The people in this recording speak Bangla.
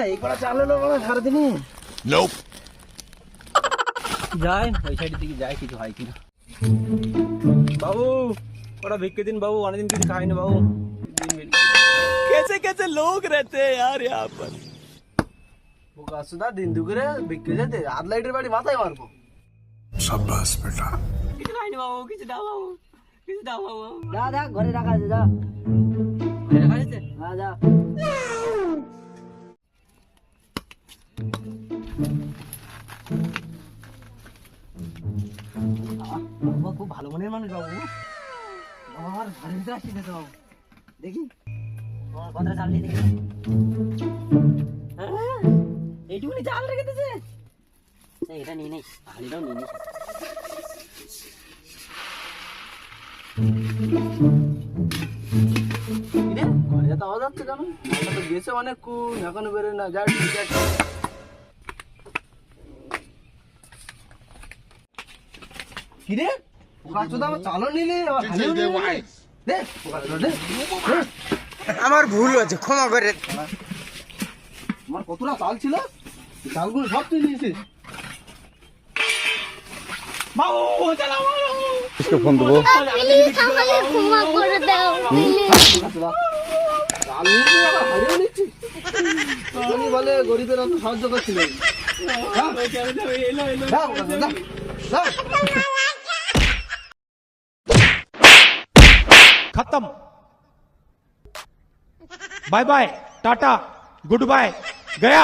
এই করা চালালো বড় সারাদিনই যাই ওই সাইডের দিকে যাই কিছু হয় কিনা। বাবু ওরা ভিক্ষে দিন বাবু, অনেকদিন কিছু খাইনি বাবু। कैसे कैसे लोग रहते हैं यार यहाँ पर। সুদা দিন দুপুরে ভিক্ষে যেতে আধ লাইটের বাড়ি মাথায় মারবো। शाबाश बेटा। কিছু খাইনি বাবু, কিছু দাও বাবু, কিছু দাও বাবু। যা ঘরে রাখা আছে, যা ঘরে রাখা আছে? হ্যাঁ যা। বাবা খুব ভালো মনের মানুষ বাবু। আমার ঘরের ভিতরে আসছে তো বাবু, দেখি আমার কথাটা চাল দিয়ে দেখি। এইটুকুনি চাল রেখে দিয়েছে, এটা নিয়ে নেই, হাড়িটাও নিয়ে নেই। ঘরে যেতে আওয়াজ যাচ্ছে কেন? আমরা তো গেছে অনেকক্ষণ, এখনো বেরোয় না। যাই কিরে চালো নিলি, আমার ভুল হয়েছে, ক্ষমা করে। আমার কতটা চাল ছিল, চালগুলো সব তুই নিয়েছিস। फोन देबो বলে গরিবের অত সাহায্য করছিল। खत्म। Bye bye, tata, goodbye, गया।